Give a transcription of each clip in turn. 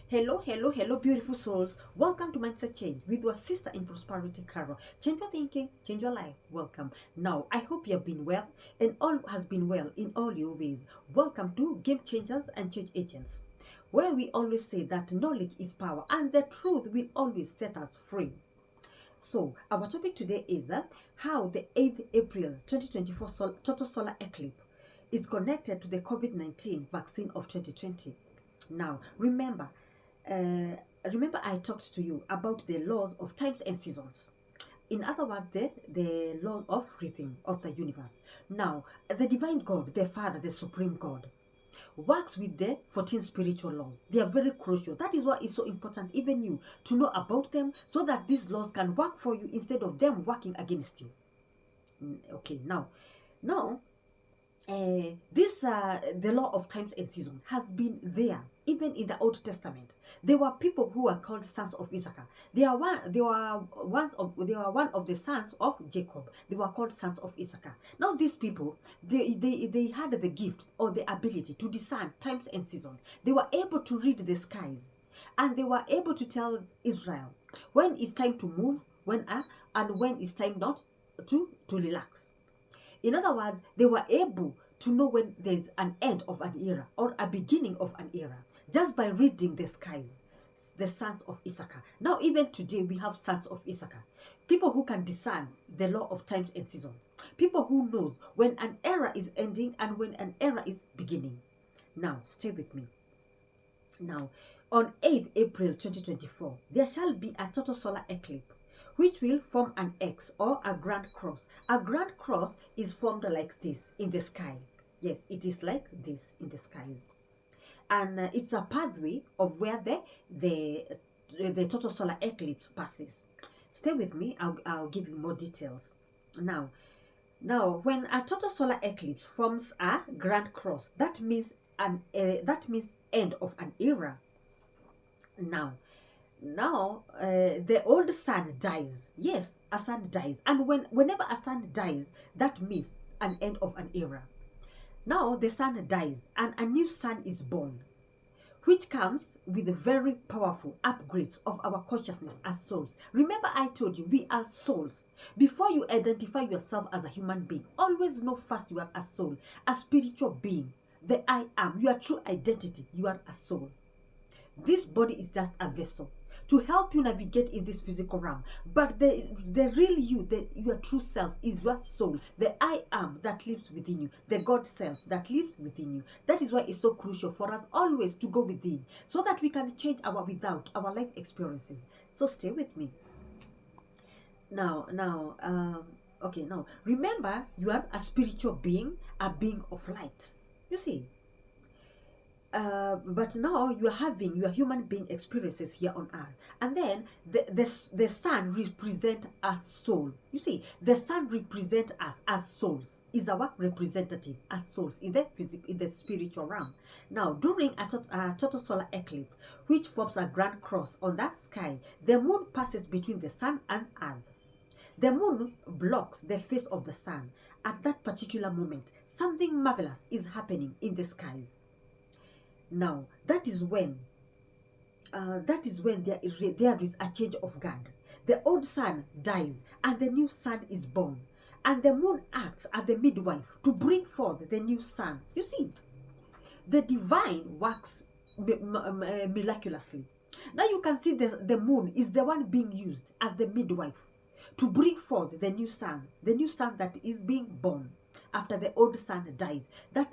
Hello, hello, hello, beautiful souls. Welcome to Mindset Change with your sister in prosperity, Carol. Change your thinking, change your life. Welcome. Now, I hope you have been well and all has been well in all your ways. Welcome to Game Changers and Change Agents, where we always say that knowledge is power and the truth will always set us free. So, our topic today is how the 8th April 2024 total solar eclipse is connected to the COVID-19 vaccine of 2020. Now, uh, remember I talked to you about the laws of times and seasons. In other words, the laws of rhythm of the universe. Now, the divine God, the Father, the Supreme God, works with the 14 spiritual laws. They are very crucial. That is why it's so important, even you, to know about them so that these laws can work for you instead of them working against you. Okay, now, this the law of times and season has been there even in the Old Testament. There were people who were called sons of Issachar. They were one of the sons of Jacob. They were called sons of Issachar. Now these people, they had the gift or the ability to discern times and season. They were able to read the skies, and they were able to tell Israel when it's time to move, and when it's time not to relax. In other words, they were able to know when there's an end of an era or a beginning of an era just by reading the skies, the sons of Issachar. Now, even today, we have sons of Issachar, people who can discern the law of times and seasons, people who knows when an era is ending and when an era is beginning. Now, stay with me. Now, on 8th April 2024, there shall be a total solar eclipse which will form an X or a grand cross. A grand cross is formed like this in the sky. Yes, it is like this in the skies. And it's a pathway of where the total solar eclipse passes. Stay with me, I'll give you more details. Now, when a total solar eclipse forms a grand cross, that means end of an era. Now, the old sun dies. Yes, a sun dies, and whenever a sun dies, that means an end of an era. Now the sun dies, and a new sun is born, which comes with very powerful upgrades of our consciousness as souls. Remember, I told you we are souls. Before you identify yourself as a human being, always know first you are a soul, a spiritual being. The I am, your true identity, you are a soul. This body is just a vessel to help you navigate in this physical realm. But the real you, your true self, is your soul, the I am that lives within you, the God self that lives within you. That is why it's so crucial for us always to go within so that we can change our without, our life experiences. So stay with me. Now, remember, you are a spiritual being, a being of light. You see, but now you are human being experiences here on earth, and then the sun represent a soul. You see, the sun represent us as souls, is our representative as souls in the spiritual realm. Now, during a total solar eclipse, which forms a grand cross on the sky, the moon passes between the sun and earth. The moon blocks the face of the sun. At that particular moment, something marvelous is happening in the skies. Now, that is when there is a change of guard. The old sun dies and the new sun is born. And the moon acts as the midwife to bring forth the new sun. You see, the divine works miraculously. Now you can see the moon is the one being used as the midwife to bring forth the new sun that is being born after the old sun dies. That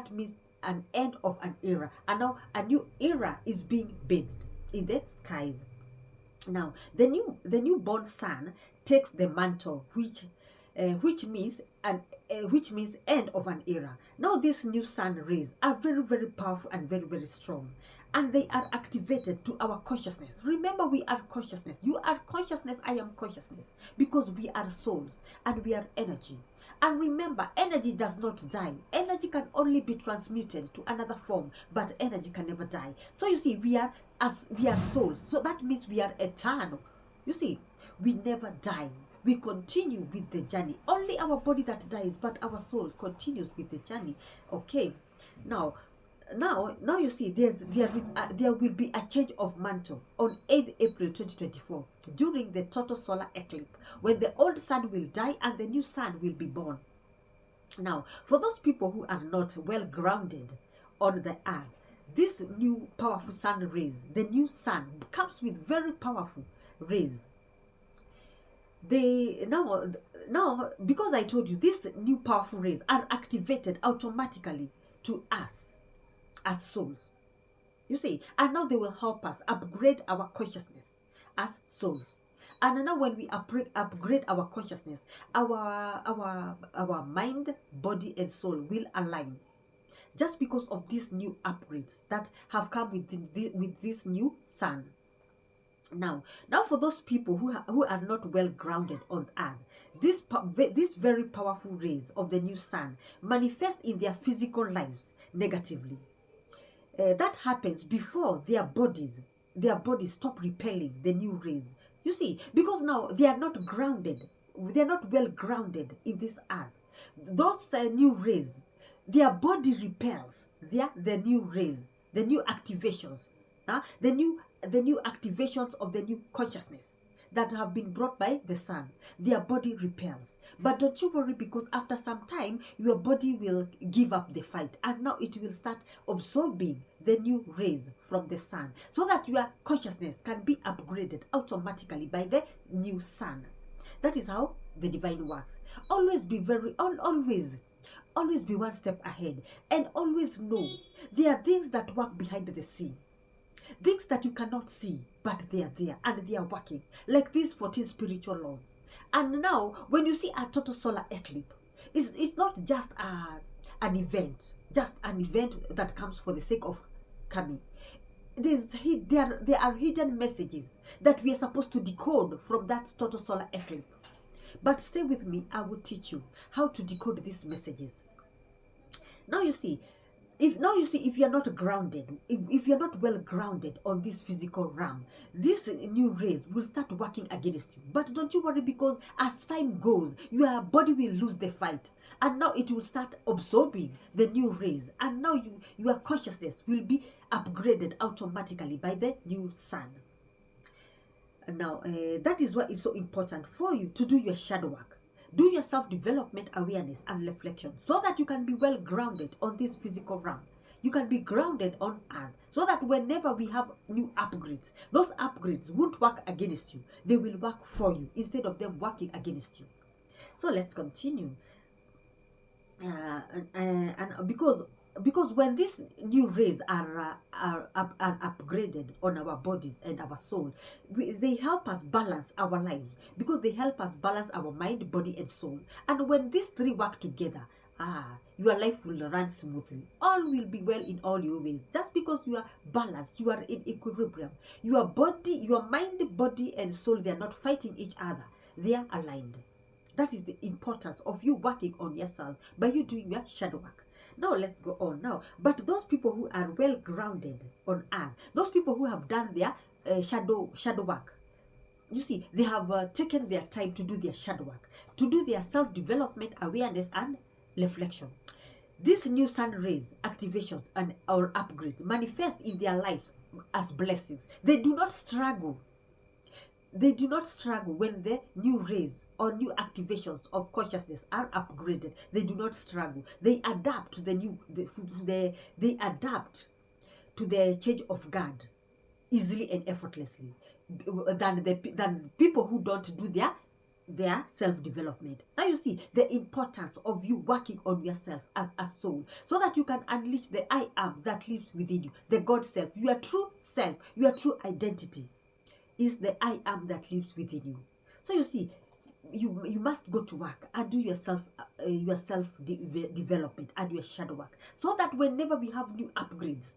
means an end of an era, and now a new era is being bathed in the skies. Now the newborn sun takes the mantle, which means end of an era. Now these new sun rays are very, very powerful and very, very strong, and they are activated to our consciousness. Remember, we are consciousness. You are consciousness, I am consciousness, because we are souls and we are energy. And remember, energy does not die. Energy can only be transmuted to another form, but energy can never die. So you see, we are souls. So that means we are eternal. You see, we never die. We continue with the journey. Only our body that dies, but our soul continues with the journey. Okay. Now, Now you see, there will be a change of mantle on 8th April 2024 during the total solar eclipse, when the old sun will die and the new sun will be born. Now, for those people who are not well grounded on the earth, this new powerful sun rays, the new sun comes with very powerful rays. They now because I told you these new powerful rays are activated automatically to us as souls. You see, and now they will help us upgrade our consciousness as souls. And now when we upgrade our consciousness, our mind, body, and soul will align. Just because of these new upgrades that have come with this new sun. Now for those people who are not well grounded on earth, these very powerful rays of the new sun manifest in their physical lives negatively. That happens before their bodies stop repelling the new rays. You see, because now they are not grounded, they are not well grounded in this earth. Those new rays, their body repels the new rays, the new activations, the new activations of the new consciousness that have been brought by the sun. Their body repels. But don't you worry, because after some time your body will give up the fight, and now it will start absorbing the new rays from the sun, so that your consciousness can be upgraded automatically by the new sun. That is how the divine works. Always be always be one step ahead, and always know there are things that work behind the scene. Things that you cannot see, but they are there and they are working, like these 14 spiritual laws. And now, when you see a total solar eclipse, it's not just an event that comes for the sake of coming. There are hidden messages that we are supposed to decode from that total solar eclipse. But stay with me, I will teach you how to decode these messages. Now you see, if you're not grounded, if you're not well grounded on this physical realm, these new rays will start working against you. But don't you worry, because as time goes, your body will lose the fight, and now it will start absorbing the new rays, and now your consciousness will be upgraded automatically by the new sun. Now that is why it's so important for you to do your shadow work. Do your self-development, awareness, and reflection, so that you can be well grounded on this physical realm. You can be grounded on earth, so that whenever we have new upgrades, those upgrades won't work against you. They will work for you instead of them working against you. So let's continue. And because when these new rays are upgraded on our bodies and our soul, they help us balance our lives, because they help us balance our mind, body, and soul. And when these three work together, your life will run smoothly. All will be well in all your ways, just because you are balanced, you are in equilibrium. Your body, your mind, body, and soul, they are not fighting each other, they are aligned. That is the importance of you working on yourself by you doing your shadow work. Now let's go on now. But those people who are well grounded on earth, those people who have done their shadow work, you see, they have taken their time to do their shadow work, to do their self-development, awareness, and reflection. These new sun rays, activations, and or upgrades manifest in their lives as blessings. They do not struggle. They do not struggle when the new rays or new activations of consciousness are upgraded. They do not struggle. They adapt to the new. They adapt to the change of God easily and effortlessly than people who don't do their self-development. Now you see the importance of you working on yourself as a soul, so that you can unleash the I am that lives within you, the God self, your true self, your true identity is the I am that lives within you. So you see, you must go to work and do your self development and your shadow work, so that whenever we have new upgrades,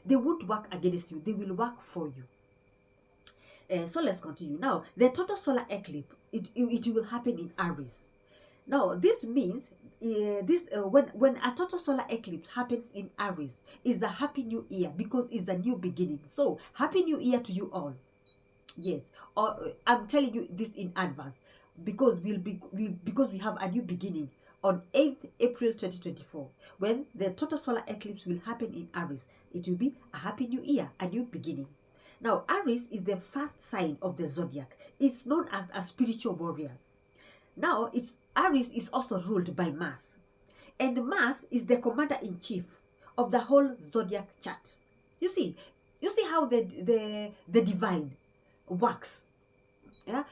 they won't work against you, they will work for you. So let's continue. Now, the total solar eclipse, it will happen in Aries. Now, this means when a total solar eclipse happens in Aries, is a happy new year, because it's a new beginning. So, happy new year to you all. Yes, or I'm telling you this in advance, because we have a new beginning on 8th April 2024, when the total solar eclipse will happen in Aries. It will be a happy new year, a new beginning. Now, Aries is the first sign of the zodiac. It's known as a spiritual warrior. Now, Aries is also ruled by Mars. And Mars is the commander-in-chief of the whole zodiac chart. You see how the divine works. Yeah?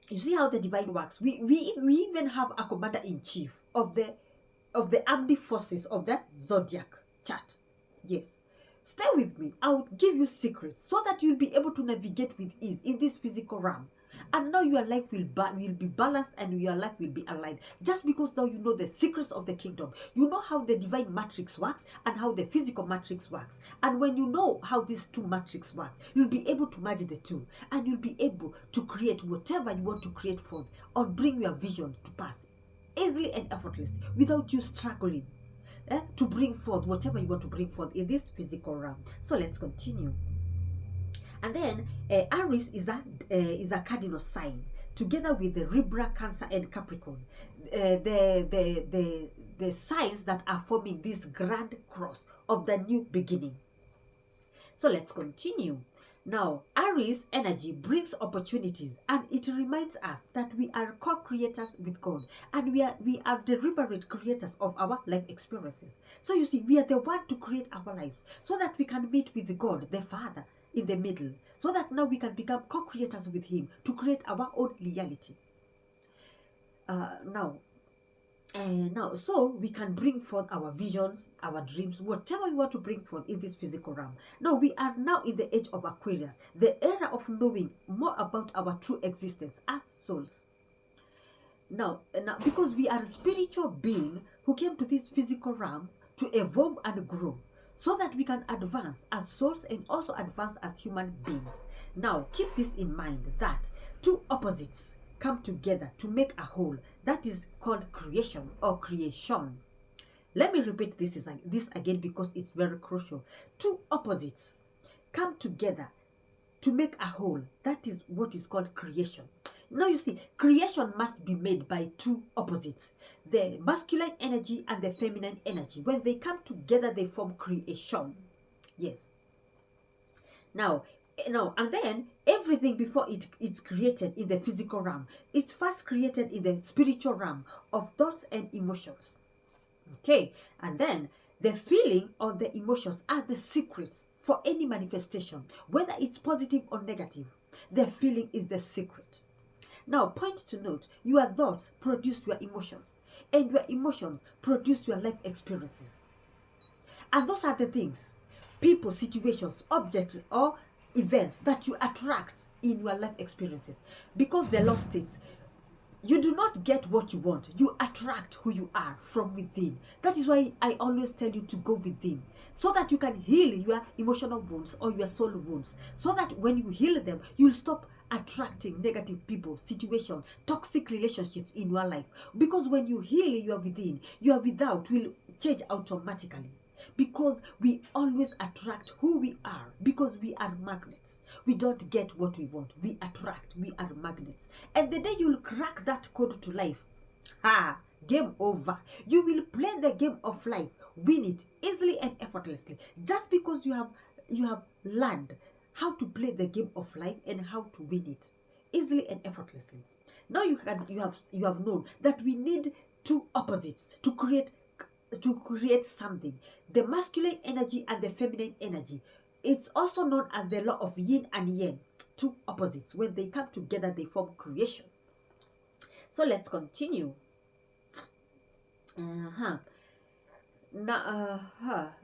You see how the divine works. We even have a commander-in-chief of the armed forces of the zodiac chart. Yes. Stay with me. I'll give you secrets so that you'll be able to navigate with ease in this physical realm. And now your life will be balanced and your life will be aligned. Just because now you know the secrets of the kingdom. You know how the divine matrix works and how the physical matrix works. And when you know how these two matrix works, you'll be able to merge the two. And you'll be able to create whatever you want to create for, or bring your vision to pass easily and effortlessly without you struggling. To bring forth whatever you want to bring forth in this physical realm. So let's continue. And then Aries is a cardinal sign, together with the Libra, Cancer, and Capricorn, the signs that are forming this grand cross of the new beginning. So let's continue. Now, Aries energy brings opportunities, and it reminds us that we are co-creators with God, and we are deliberate creators of our life experiences. So you see, we are the one to create our lives so that we can meet with God, the Father, in the middle, so that now we can become co-creators with Him to create our own reality. Now, so we can bring forth our visions, our dreams, whatever we want to bring forth in this physical realm. Now, we are now in the age of Aquarius, the era of knowing more about our true existence as souls. Now, because we are a spiritual being who came to this physical realm to evolve and grow, so that we can advance as souls and also advance as human beings. Now, keep this in mind, that two opposites come together to make a whole. That is called creation or creation. Let me repeat this again because it's very crucial. Two opposites come together to make a whole. That is what is called creation. Now you see, creation must be made by two opposites, the masculine energy and the feminine energy. When they come together, they form creation. Yes. Now, and then everything before it's created in the physical realm, it's first created in the spiritual realm of thoughts and emotions. Okay, and then the feeling or the emotions are the secrets for any manifestation, whether it's positive or negative. The feeling is the secret. Now, point to note, your thoughts produce your emotions, and your emotions produce your life experiences. And those are the things, people, situations, objects, or events that you attract in your life experiences. Because the law states, you do not get what you want, you attract who you are from within. That is why I always tell you to go within, so that you can heal your emotional wounds or your soul wounds, so that when you heal them, you'll stop attracting negative people, situations, toxic relationships in your life. Because when you heal your within, your without will change automatically. Because we always attract who we are, because we are magnets. We don't get what we want, we attract, we are magnets. And the day you'll crack that code to life, game over. You will play the game of life, win it easily and effortlessly, just because you have learned how to play the game of life and how to win it easily and effortlessly. Now you have known that we need two opposites to create something, the masculine energy and the feminine energy. It's also known as the law of yin and yang, two opposites. When they come together, they form creation. So let's continue.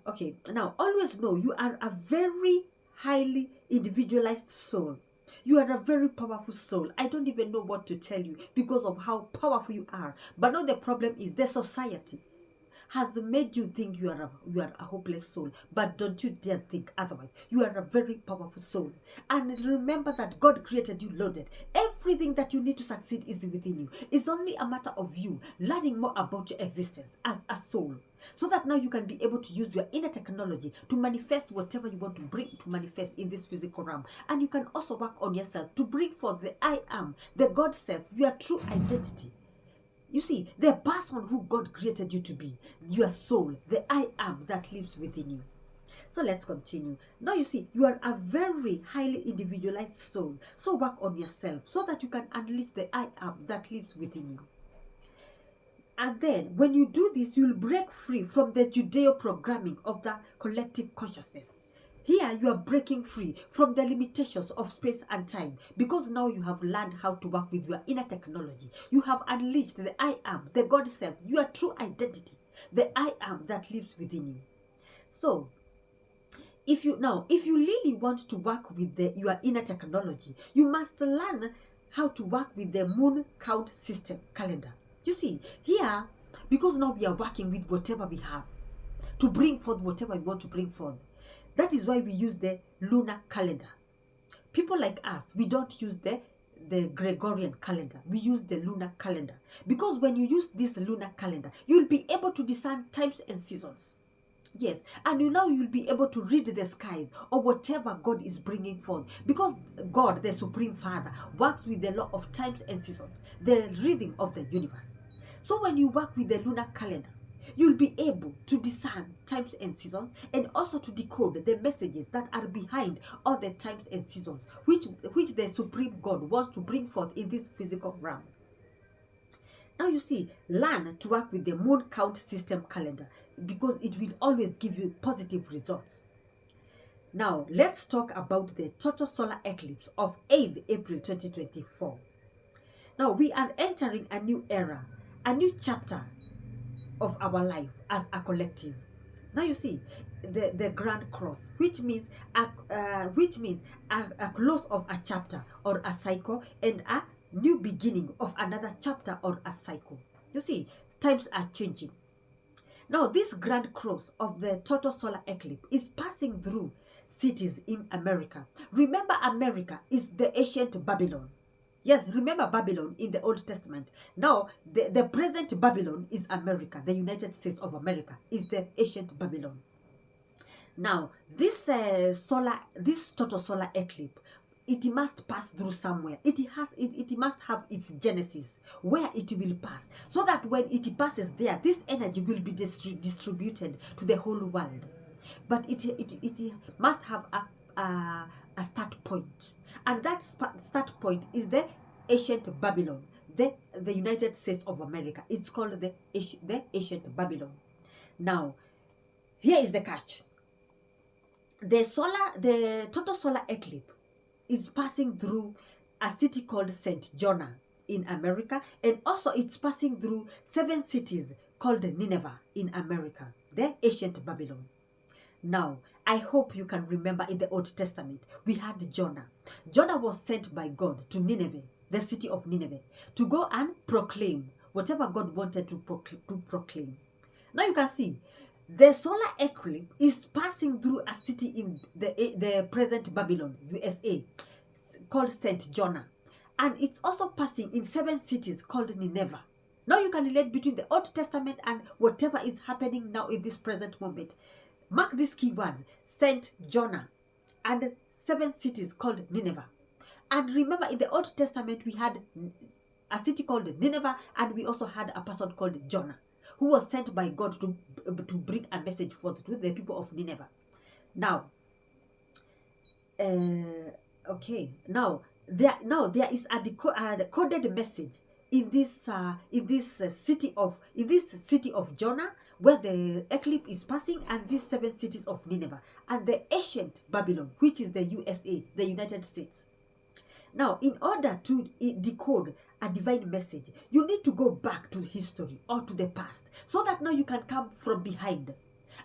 Okay, now always know you are a very highly individualized soul. You are a very powerful soul. I don't even know what to tell you because of how powerful you are. But now the problem is the society has made you think you are a hopeless soul. But don't you dare think otherwise. You are a very powerful soul. And remember that God created you loaded. Everything that you need to succeed is within you. It's only a matter of you learning more about your existence as a soul, so that now you can be able to use your inner technology to manifest whatever you want to bring to manifest in this physical realm. And you can also work on yourself to bring forth the I am, the God self, your true identity. You see, the person who God created you to be, your soul, the I am that lives within you. So let's continue. Now you see, you are a very highly individualized soul. So work on yourself so that you can unleash the I am that lives within you. And then when you do this, you'll break free from the Judeo programming of the collective consciousness. Here you are breaking free from the limitations of space and time, because now you have learned how to work with your inner technology. You have unleashed the I am, the God self, your true identity, the I am that lives within you. So if you really want to work with your inner technology, you must learn how to work with the moon count system calendar. You see, here, because now we are working with whatever we have to bring forth whatever we want to bring forth. That is why we use the lunar calendar. People like us, we don't use the Gregorian calendar. We use the lunar calendar. Because when you use this lunar calendar, you'll be able to discern times and seasons. Yes, and you'll be able to read the skies or whatever God is bringing forth, because God, the Supreme Father, works with the law of times and seasons, the rhythm of the universe. So when you work with the lunar calendar, you'll be able to discern times and seasons, and also to decode the messages that are behind all the times and seasons which the Supreme God wants to bring forth in this physical realm. Now you see, learn to work with the moon count system calendar, because it will always give you positive results. Now let's talk about the total solar eclipse of 8th April 2024. Now we are entering a new era, a new chapter of our life as a collective. Now you see, the grand cross, which means a close of a chapter or a cycle, and a new beginning of another chapter or a cycle. You see, times are changing. Now this grand cross of the total solar eclipse is passing through cities in America. Remember, America is the ancient Babylon. Yes, remember Babylon in the Old Testament. Now, the present Babylon is America. The United States of America is the ancient Babylon. Now, this total solar eclipse, it must pass through somewhere. It must have its genesis, where it will pass, so that when it passes there, this energy will be distributed to the whole world. But it must have a start point, and that start point is the ancient Babylon, the United States of America. It's called the ancient Babylon. Now, here is the catch. The total solar eclipse is passing through a city called St. Jonah in America, and also it's passing through 7 cities called Nineveh in America, the ancient Babylon. Now, I hope you can remember in the Old Testament, we had Jonah. Jonah was sent by God to Nineveh, the city of Nineveh, to go and proclaim whatever God wanted to proclaim. Now you can see, the solar eclipse is passing through a city in the present Babylon, USA, called St. Jonah. And it's also passing in 7 cities called Nineveh. Now you can relate between the Old Testament and whatever is happening now in this present moment. Mark these keywords: St. Jonah and 7 cities called Nineveh. And remember, in the Old Testament, we had a city called Nineveh, and we also had a person called Jonah, who was sent by God to bring a message forth to the people of Nineveh. Now, now there is a coded message in this city of Jonah, where the eclipse is passing, and these 7 cities of Nineveh and the ancient Babylon, which is the USA, the United States. Now, in order to decode a divine message, you need to go back to history or to the past, so that now you can come from behind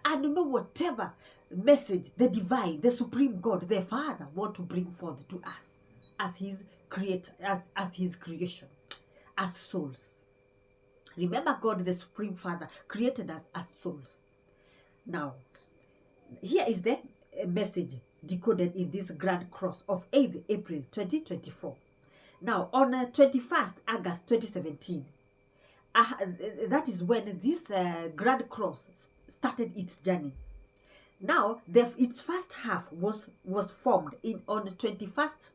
and know whatever message the divine, the Supreme God, the Father, want to bring forth to us as his creator, as his creation, as souls. Remember, God, the Supreme Father, created us as souls. Now, here is the message decoded in this grand cross of 8th April 2024. Now, on 21st August 2017, that is when this grand cross started its journey. Now, its first half was formed on 21st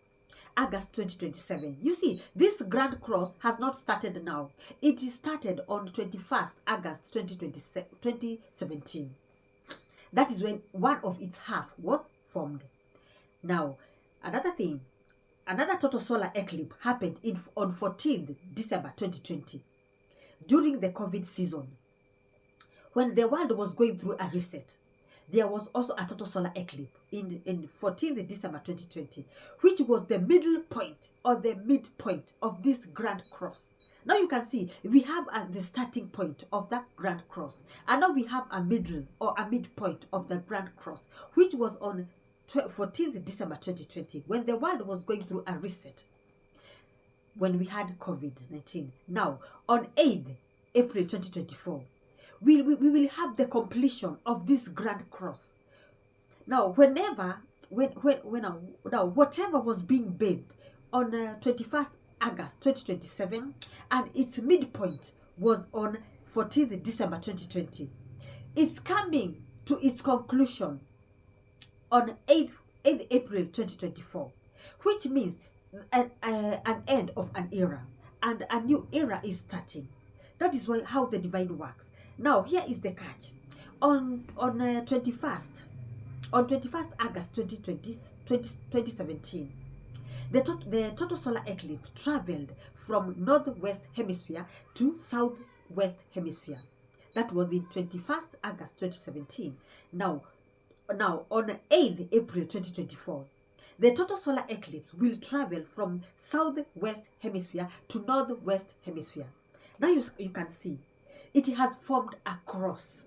August 2027. You see, this Grand Cross has not started now. It started on 21st August 2017. That is when one of its half was formed. Now, another thing, another total solar eclipse happened on 14th December 2020 during the COVID season. When the world was going through a reset, there was also a total solar eclipse in 14th December 2020, which was the middle point or the midpoint of this Grand Cross. Now you can see we have the starting point of that Grand Cross, and now we have a middle or a midpoint of the Grand Cross, which was on 14th December 2020, when the world was going through a reset, when we had COVID-19. Now, on 8th April 2024, we will have the completion of this Grand Cross. Now, whatever was being bathed on 21st August 2027, and its midpoint was on 14th December 2020, it's coming to its conclusion on 8th April 2024, which means an end of an era, and a new era is starting. That is how the divine works. Now, here is the catch. On 21st August 2017, the total solar eclipse traveled from northwest hemisphere to southwest hemisphere. That was in 21st August 2017. Now on 8th April 2024, the total solar eclipse will travel from southwest hemisphere to northwest hemisphere. Now you can see it has formed a cross.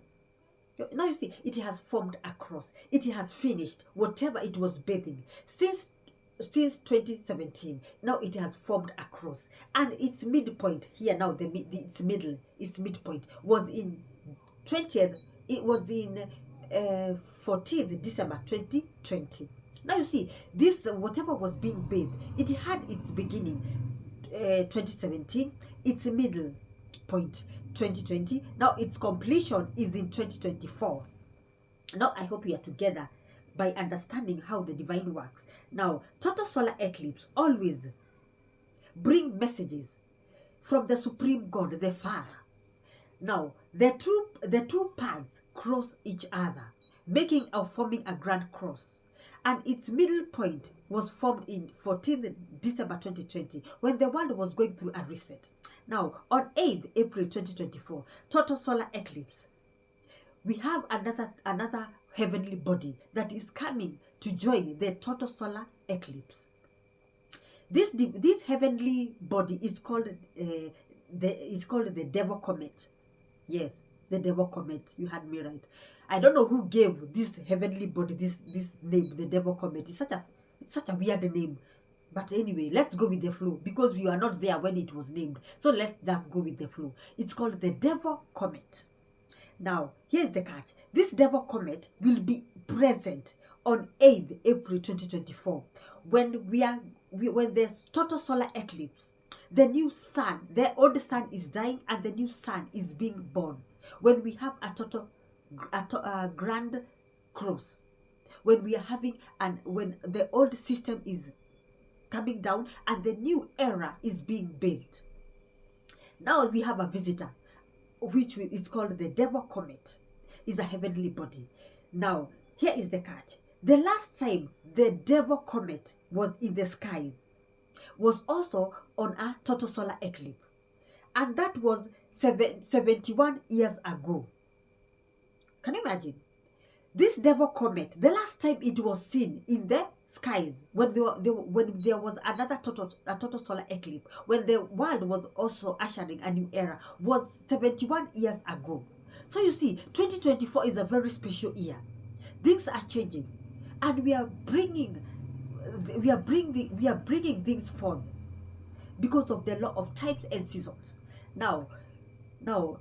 Now you see it has formed a cross. It has finished whatever it was bathing since 2017. Now it has formed a cross, and its midpoint here now, its midpoint was in 20th. It was in 14th December 2020. Now you see this, whatever was being bathed, it had its beginning 2017, its middle point 2020. Now its completion is in 2024. Now I hope we are together by understanding how the divine works. Now, total solar eclipse always bring messages from the Supreme God, the Father. Now, the two paths cross each other, forming a grand cross. And its middle point was formed in 14th December 2020, when the world was going through a reset. Now, on 8th April 2024, total solar eclipse, we have another heavenly body that is coming to join the total solar eclipse. This heavenly body is called the Devil Comet. Yes, the Devil Comet. You had me right. I don't know who gave this heavenly body this name, the Devil Comet. It's such a weird name. But anyway, let's go with the flow, because we are not there when it was named. So let's just go with the flow. It's called the Devil Comet. Now, here's the catch. This Devil Comet will be present on 8th April 2024, when the total solar eclipse, the new sun, the old sun is dying and the new sun is being born. When we have a grand cross, when we are having, and when the old system is coming down and the new era is being built. Now we have a visitor, which is called the Devil Comet. Is a heavenly body. Now, here is the catch. The last time the Devil Comet was in the skies was also on a total solar eclipse, and that was 71 years ago. Can you imagine? This Devil Comet, the last time it was seen in the skies, when there was another total solar eclipse, when the world was also ushering a new era, was 71 years ago. So you see, 2024 is a very special year. Things are changing, and we are bringing things forth because of the law of times and seasons. Now you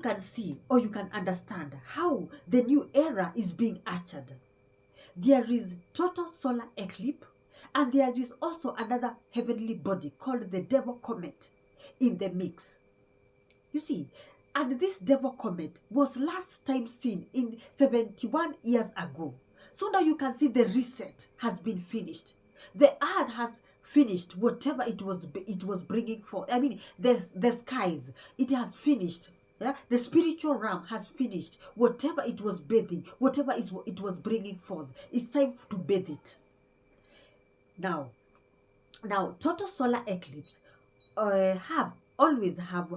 can see, or you can understand how the new era is being ushered. There is total solar eclipse, and there is also another heavenly body called the Devil Comet in the mix. You see, and this Devil Comet was last time seen in 71 years ago. So now you can see the reset has been finished. The earth has finished whatever it was bringing forth. I mean, the skies, it has finished. Yeah? The spiritual realm has finished whatever it was bathing, whatever it was bringing forth. It's time to bathe it. Now, total solar eclipse have always have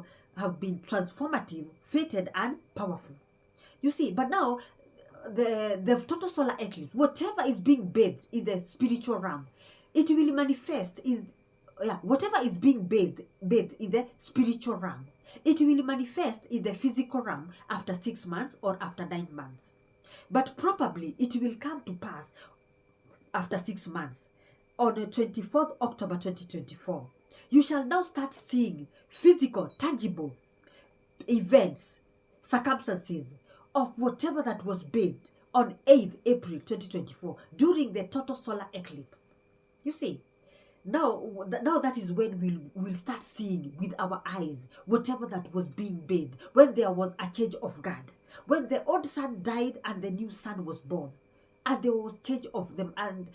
been transformative, fated, and powerful. You see, but now the total solar eclipse, whatever is being bathed in the spiritual realm, it will manifest in whatever is being bathed in the spiritual realm, it will manifest in the physical realm after 6 months or after 9 months. But probably it will come to pass after 6 months. On the 24th October 2024, you shall now start seeing physical, tangible events, circumstances of whatever that was bathed on 8th April 2024 during the total solar eclipse. You see, now that is when we'll start seeing with our eyes whatever that was being bathed, when there was a change of guard, when the old sun died and the new sun was born, and there was change of them, and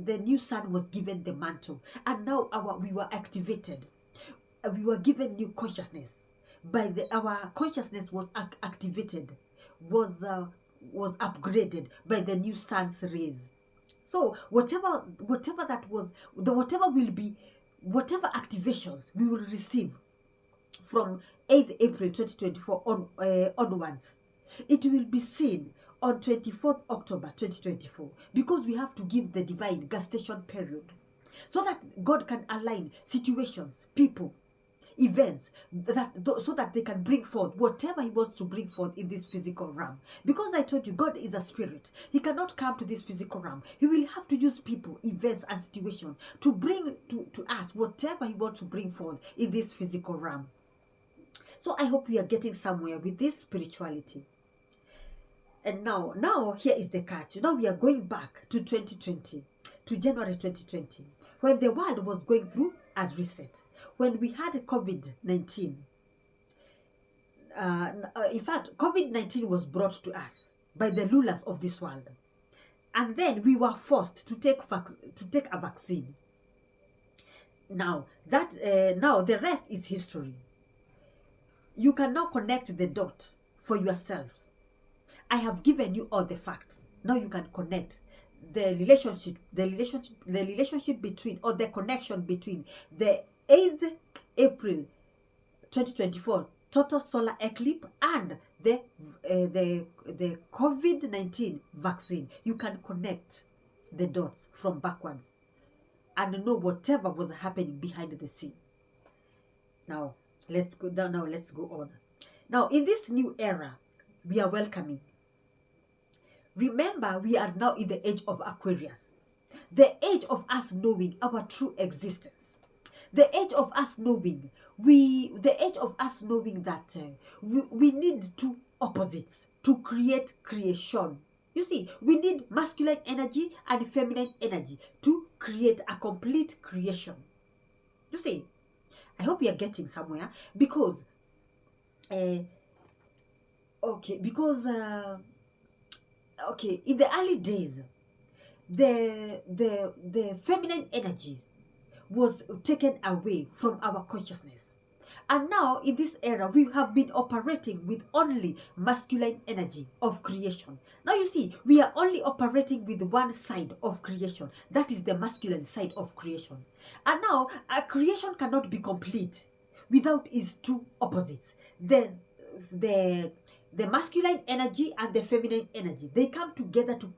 the new sun was given the mantle, and now we were activated, we were given new consciousness. Our consciousness was activated, was upgraded by the new sun's rays. So whatever that was, whatever activations we will receive from 8th April 2024 onwards, it will be seen on 24th October 2024, because we have to give the divine gestation period so that God can align situations, people, events, so that they can bring forth whatever he wants to bring forth in this physical realm. Because I told you, God is a spirit. He cannot come to this physical realm. He will have to use people, events, and situations to bring to us whatever he wants to bring forth in this physical realm. So I hope we are getting somewhere with this spirituality. And now here is the catch. Now we are going back to 2020, to January 2020, when the world was going through a reset, when we had COVID-19. In fact, COVID-19 was brought to us by the rulers of this world, and then we were forced to take a vaccine. Now the rest is history. You can now connect the dot for yourselves. I have given you all the facts. Now you can connect the relationship between, or the connection between, the 8th April 2024 total solar eclipse and the COVID-19 vaccine. You can connect the dots from backwards and know whatever was happening behind the scene. Now let's go down. Now let's go on. Now in this new era we are welcoming. Remember, we are now in the age of Aquarius, the age of us knowing our true existence, the age of us knowing that we need two opposites to create creation. You see, we need masculine energy and feminine energy to create a complete creation. You see, I hope you are getting somewhere, because in the early days, the feminine energy was taken away from our consciousness, and now in this era we have been operating with only masculine energy of creation. Now you see, we are only operating with one side of creation, that is the masculine side of creation. And now a creation cannot be complete without its two opposites, the masculine energy and the feminine energy. They come together to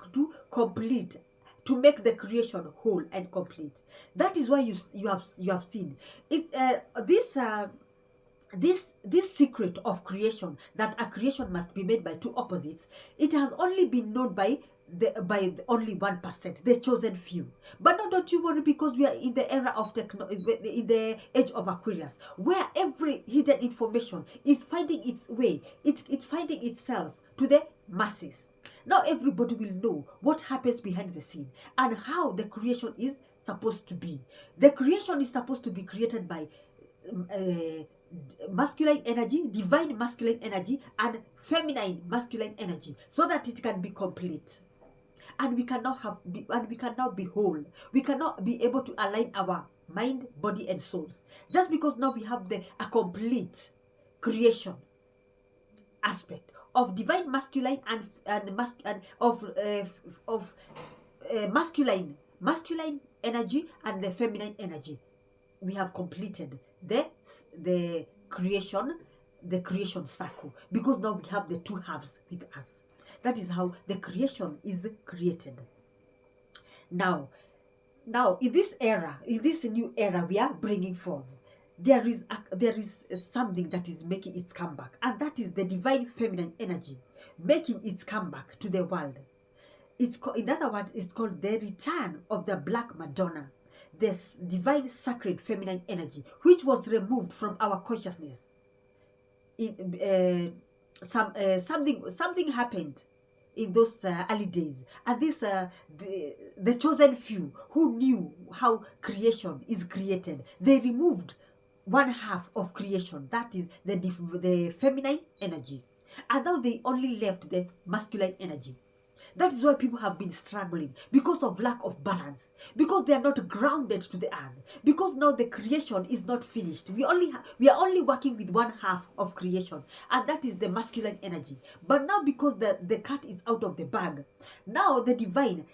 complete, to make the creation whole and complete. That is why you have seen it. This secret of creation, that a creation must be made by two opposites, it has only been known by only 1%, the chosen few. But no, don't you worry, because we are in the era of in the age of Aquarius, where every hidden information is finding its way, it's finding itself to the masses. Now everybody will know what happens behind the scene and how the creation is supposed to be. The creation is supposed to be created by masculine energy, divine masculine energy, and feminine masculine energy, so that it can be complete. and we can now be whole. We cannot be able to align our mind, body, and souls, just because now we have a complete creation aspect of divine masculine and of masculine energy and the feminine energy. We have completed the creation circle, because now we have the two halves with us. That is how the creation is created. Now in this new era we are bringing forth, there is something that is making its comeback, and that is the divine feminine energy making its comeback to the world. In other words, it's called the return of the Black Madonna, this divine sacred feminine energy, which was removed from our consciousness. Something happened in those early days, and the chosen few who knew how creation is created, they removed one half of creation, that is the feminine energy, and now they only left the masculine energy. That is why people have been struggling, because of lack of balance, because they are not grounded to the earth, because now the creation is not finished. We are only working with one half of creation, and that is the masculine energy. But now, because the cat is out of the bag, now the divine,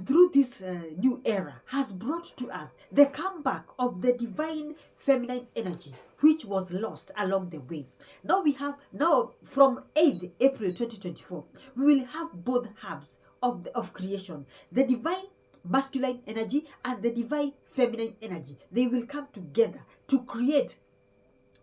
through this new era, has brought to us the comeback of the divine feminine energy, which was lost along the way. Now from 8th April 2024, we will have both halves of creation, the divine masculine energy and the divine feminine energy. They will come together to create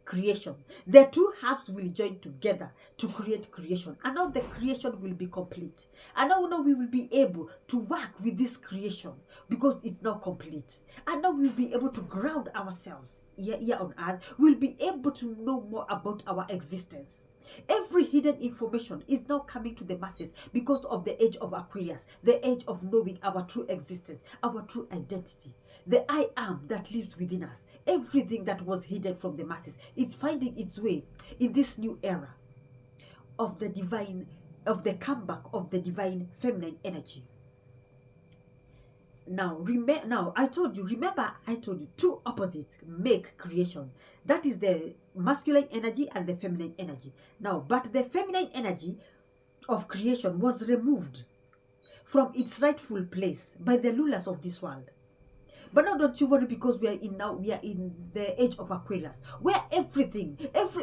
creation. The two halves will join together to create creation, and now the creation will be complete. And now we will be able to work with this creation, because it's now complete. And now we'll be able to ground ourselves here on earth. We'll be able to know more about our existence. Every hidden information is now coming to the masses because of the age of Aquarius, the age of knowing our true existence, our true identity, the I am that lives within us. Everything that was hidden from the masses is finding its way in this new era of the comeback of the divine feminine energy. Now, I told you two opposites make creation. That is the masculine energy and the feminine energy. Now, but the feminine energy of creation was removed from its rightful place by the rulers of this world. But now don't you worry, because we are in the age of Aquarius, where every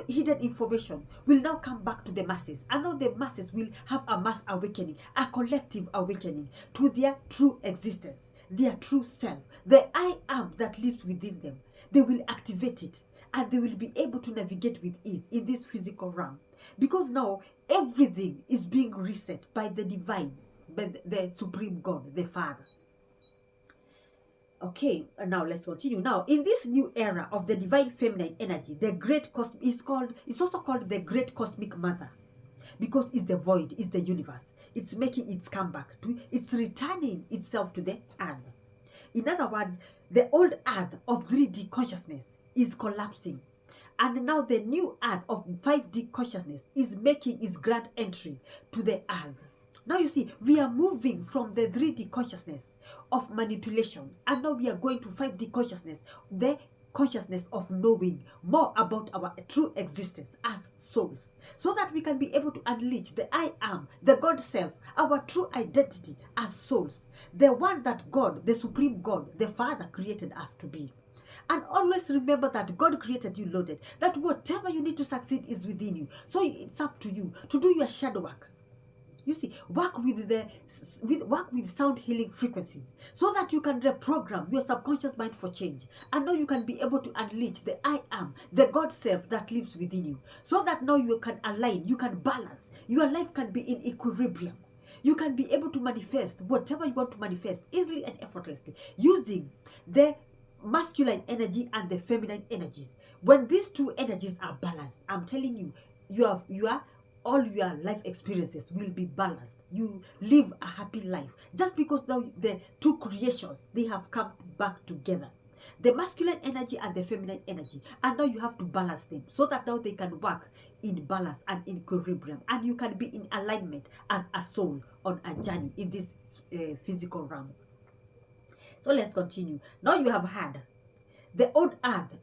hidden information will now come back to the masses. And now the masses will have a mass awakening, a collective awakening to their true existence, their true self, the I am that lives within them. They will activate it, and they will be able to navigate with ease in this physical realm, because now everything is being reset by the divine, by the supreme God, the Father. Okay, now let's continue. Now, in this new era of the divine feminine energy, the great it's also called the great cosmic mother, because it's the void, it's the universe. It's making its comeback it's returning itself to the earth. In other words, the old earth of 3D consciousness is collapsing, and now the new earth of 5D consciousness is making its grand entry to the earth. Now you see, we are moving from the 3D consciousness of manipulation, and now we are going to 5D consciousness, the consciousness of knowing more about our true existence as souls, so that we can be able to unleash the I am, the God self, our true identity as souls, the one that God, the supreme God, the Father, created us to be. And always remember that God created you loaded, that whatever you need to succeed is within you. So it's up to you to do your shadow work. You see, work with sound healing frequencies, so that you can reprogram your subconscious mind for change. And now you can be able to unleash the I am, the God self that lives within you, so that now you can align, you can balance, your life can be in equilibrium. You can be able to manifest whatever you want to manifest easily and effortlessly, using the masculine energy and the feminine energies. When these two energies are balanced, I'm telling you, all your life experiences will be balanced. You live a happy life, just because now the two creations, they have come back together, the masculine energy and the feminine energy, and now you have to balance them, so that now they can work in balance and in equilibrium, and you can be in alignment as a soul on a journey in this physical realm. So let's continue. Now you have had the old earth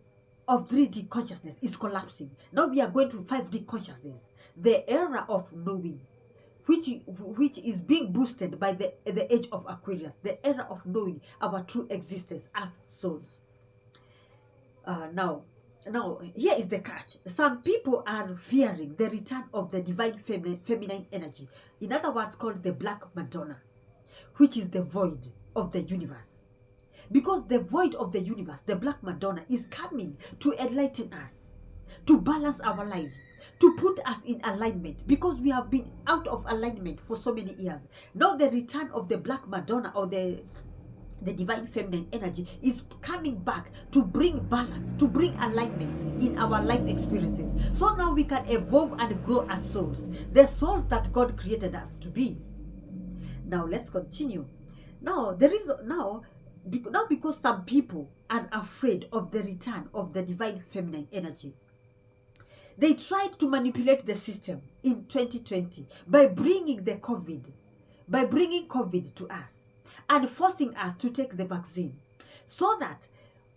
of 3D consciousness is collapsing. Now we are going to 5D consciousness, the era of knowing, which is being boosted by the age of Aquarius, the era of knowing our true existence as souls. Now here is the catch. Some people are fearing the return of the divine feminine energy, in other words called the Black Madonna, which is the void of the universe. Because the void of the universe, the Black Madonna, is coming to enlighten us, to balance our lives, to put us in alignment, because we have been out of alignment for so many years. Now the return of the Black Madonna, or the divine feminine energy, is coming back to bring balance, to bring alignments in our life experiences. So now we can evolve and grow as souls, the souls that God created us to be. Now let's continue. Now because some people are afraid of the return of the divine feminine energy, they tried to manipulate the system in 2020 by bringing COVID to us and forcing us to take the vaccine, so that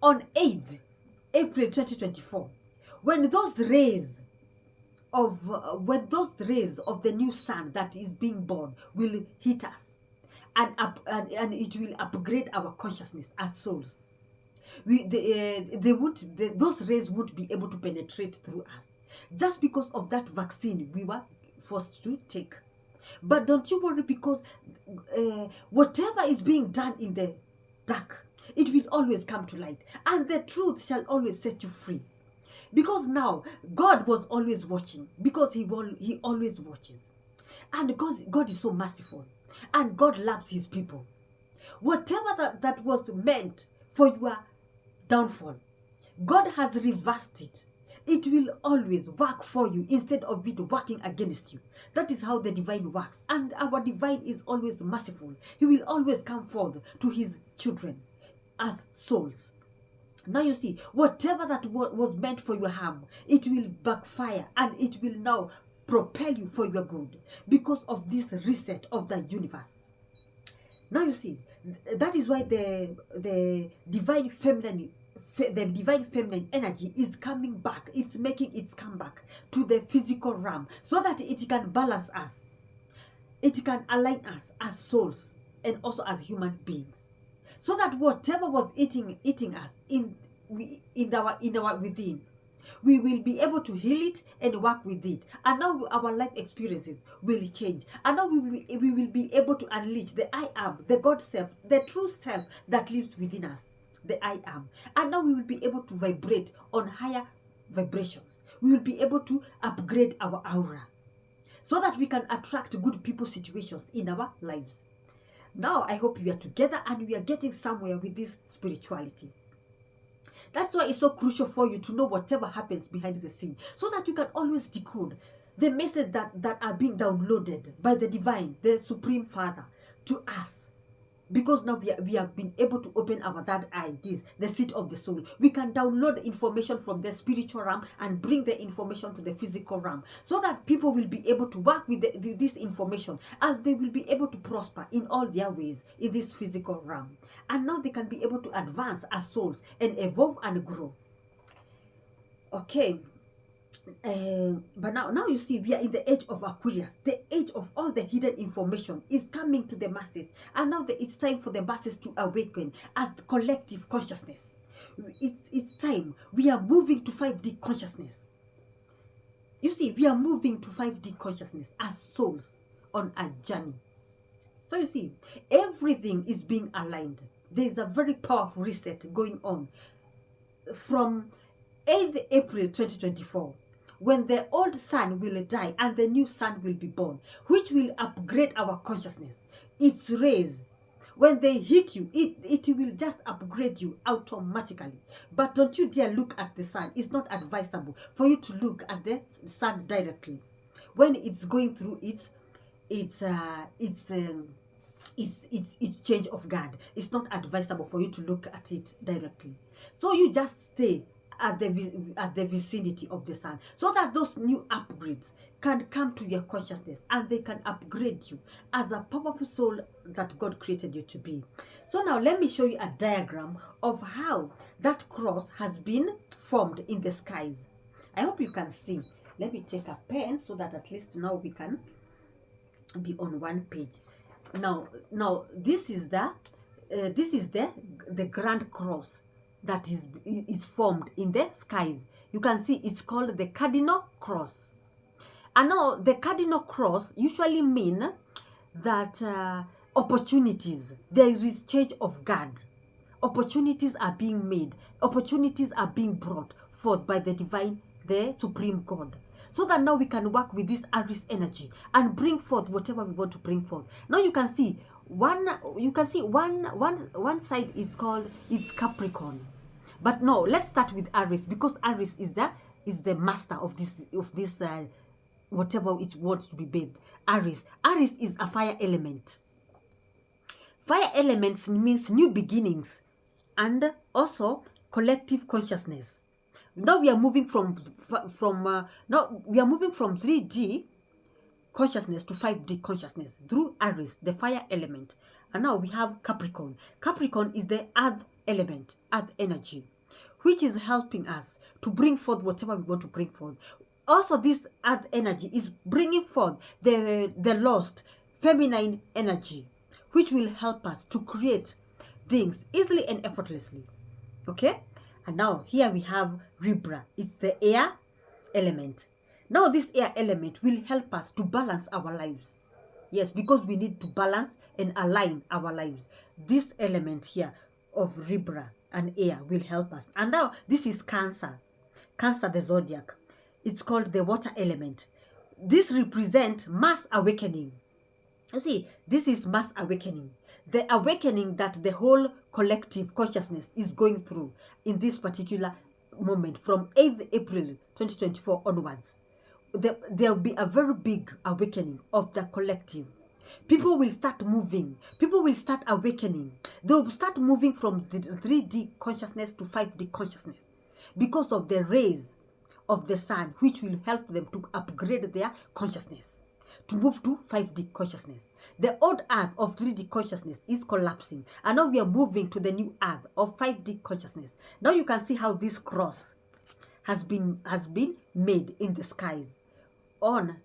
on 8th April 2024, when those rays of the new sun that is being born will hit us, and it will upgrade our consciousness as souls, those rays won't be able to penetrate through us, just because of that vaccine we were forced to take. But don't you worry, because whatever is being done in the dark, it will always come to light, and the truth shall always set you free. Because now God was always watching, because he always watches, and God is so merciful, and God loves his people. Whatever that was meant for your downfall, God has reversed it. It will always work for you instead of it working against you. That is how the divine works. And our divine is always merciful. He will always come forth to his children as souls. Now you see, whatever that was meant for your harm, it will backfire, and it will now propel you for your good, because of this reset of the universe. Now you see, that is why the divine feminine energy is coming back. It's making its comeback to the physical realm, so that it can balance us, it can align us as souls and also as human beings, so that whatever was eating us in our within, we will be able to heal it and work with it. And now our life experiences will change, and now we will be able to unleash the I am, the God self, the true self that lives within us, the I am. And now we will be able to vibrate on higher vibrations. We will be able to upgrade our aura, so that we can attract good people situations in our lives. Now I hope we are together and we are getting somewhere with this spirituality. That's why it's so crucial for you to know whatever happens behind the scene, so that you can always decode the message that are being downloaded by the divine, the Supreme Father, to us. Because now we have been able to open our third eye, the seat of the soul. We can download information from the spiritual realm and bring the information to the physical realm, so that people will be able to work with this information, and they will be able to prosper in all their ways in this physical realm. And now they can be able to advance as souls and evolve and grow. Okay. But now you see, we are in the age of Aquarius, the age of all the hidden information is coming to the masses, and now it's time for the masses to awaken as the collective consciousness. It's time. We are moving to 5D consciousness. You see, we are moving to 5D consciousness as souls on a journey. So you see, everything is being aligned. There is a very powerful reset going on from 8th April 2024, when the old sun will die and the new sun will be born, which will upgrade our consciousness. Its rays, when they hit you, it will just upgrade you automatically. But don't you dare look at the sun. It's not advisable for you to look at the sun directly when it's going through its change of guard. It's not advisable for you to look at it directly. So you just stay at the vicinity of the sun, so that those new upgrades can come to your consciousness and they can upgrade you as a powerful soul that God created you to be. So now let me show you a diagram of how that cross has been formed in the skies. I hope you can see. Let me take a pen so that at least now we can be on one page. Now this is the grand cross that is formed in the skies. You can see it's called the cardinal cross. And now the cardinal cross usually mean that opportunities, there is change of guard. Opportunities are being made. Opportunities are being brought forth by the divine, the supreme God, so that now we can work with this Aries energy and bring forth whatever we want to bring forth. Now you can see one side is called, it's Capricorn. But no, let's start with Aries, because Aries is the master of this whatever it wants to be built. Aries is a fire element. Fire elements means new beginnings and also collective consciousness. Now we are moving from 3D consciousness to 5D consciousness through Aries, the fire element. And now we have Capricorn. Capricorn is the earth element, earth energy, which is helping us to bring forth whatever we want to bring forth. Also, this earth energy is bringing forth the lost feminine energy, which will help us to create things easily and effortlessly. Okay? And now here we have Libra. It's the air element. Now this air element will help us to balance our lives. Yes, because we need to balance and align our lives. This element here of Libra and air will help us. And now this is Cancer. Cancer, the zodiac. It's called the water element. This represents mass awakening. You see, this is mass awakening. The awakening that the whole collective consciousness is going through in this particular moment from 8th April 2024 onwards. There will be a very big awakening of the collective. People will start moving. People will start awakening. They will start moving from the 3D consciousness to 5D consciousness because of the rays of the sun, which will help them to upgrade their consciousness, to move to 5D consciousness. The old earth of 3D consciousness is collapsing, and now we are moving to the new earth of 5D consciousness. Now you can see how this cross has been made in the skies on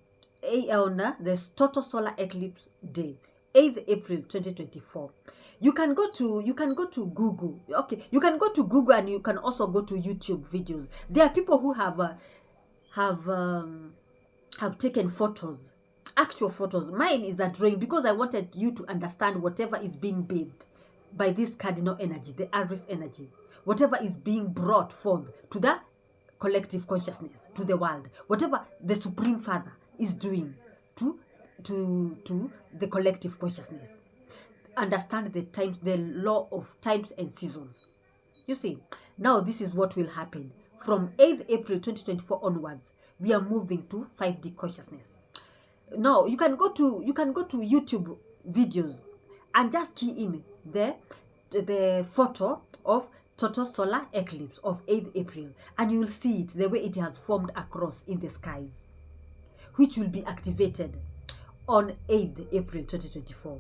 the Total Solar Eclipse day, 8th April 2024. You can go to Google. Okay, you can go to Google, and you can also go to YouTube videos. There are people who have taken photos, actual photos. Mine is a drawing because I wanted you to understand whatever is being built by this cardinal energy, the Aries energy, whatever is being brought forth to the collective consciousness, to the world, whatever the Supreme Father is doing to the collective consciousness. Understand the times, the law of times and seasons. You see, now this is what will happen from 8th April 2024 onwards. We are moving to 5D consciousness. Now you can go to YouTube videos and just key in the photo of Total Solar Eclipse of 8th April, and you will see it the way it has formed across in the skies, which will be activated on 8th April 2024.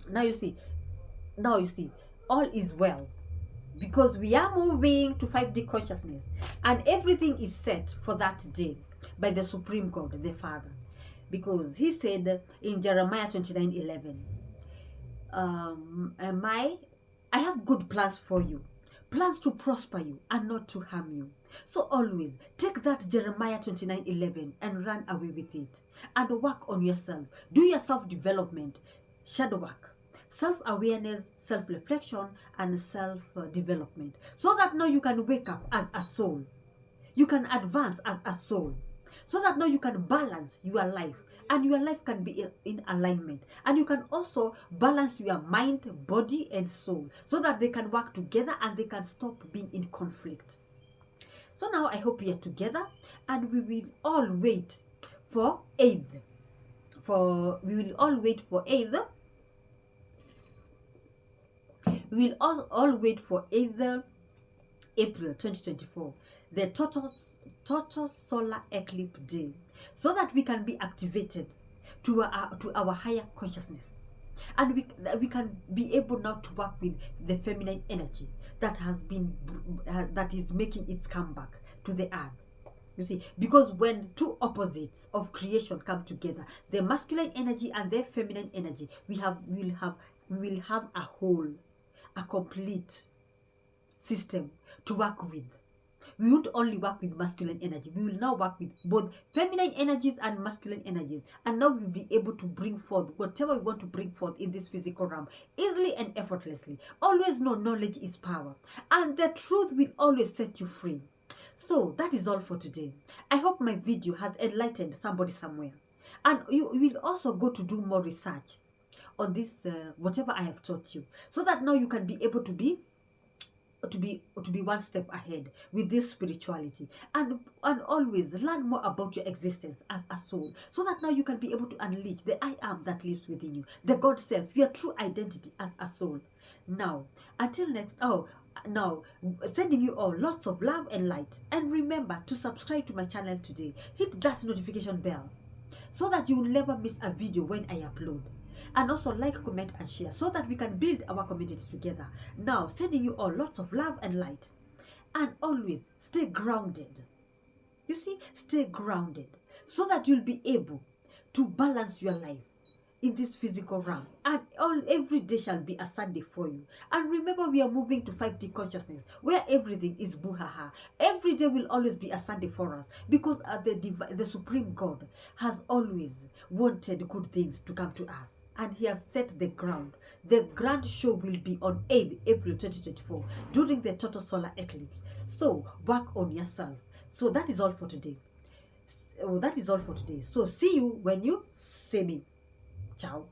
Now you see, all is well, because we are moving to 5D consciousness, and everything is set for that day by the Supreme God, the Father, because he said in Jeremiah 29:11, I have good plans for you, plans to prosper you and not to harm you. So always take that Jeremiah 29:11 and run away with it, and work on yourself. Do your self-development, shadow work, self-awareness, self-reflection, and self-development, so that now you can wake up as a soul. You can advance as a soul, so that now you can balance your life, and your life can be in alignment, and you can also balance your mind, body, and soul, so that they can work together and they can stop being in conflict. So now I hope we are together, and we will all wait for aid. We will all wait for either April 2024, the total solar eclipse day, so that we can be activated to our higher consciousness, and we can be able now to work with the feminine energy that has been that is making its comeback to the earth. You see, because when two opposites of creation come together, the masculine energy and the feminine energy, we will have a complete system to work with. We won't only work with masculine energy, we will now work with both feminine energies and masculine energies, and now we'll be able to bring forth whatever we want to bring forth in this physical realm easily and effortlessly. Always know knowledge is power, and the truth will always set you free. So that is all for today. I hope my video has enlightened somebody somewhere, and you will also go to do more research on this whatever I have taught you, so that now you can be able to be one step ahead with this spirituality, and always learn more about your existence as a soul, so that now you can be able to unleash the I am that lives within you, the God self, your true identity as a soul. Now until next, now sending you all lots of love and light, and remember to subscribe to my channel today. Hit that notification bell so that you will never miss a video when I upload. And also like, comment, and share so that we can build our community together. Now, sending you all lots of love and light. And always stay grounded. You see, stay grounded so that you'll be able to balance your life in this physical realm, and every day shall be a Sunday for you. And remember, we are moving to 5D consciousness, where everything is buhaha. Every day will always be a Sunday for us, because the Supreme God has always wanted good things to come to us, and he has set the ground. The grand show will be on 8th April 2024 during the total solar eclipse. So work on yourself. So that is all for today. So see you when you see me. Ciao.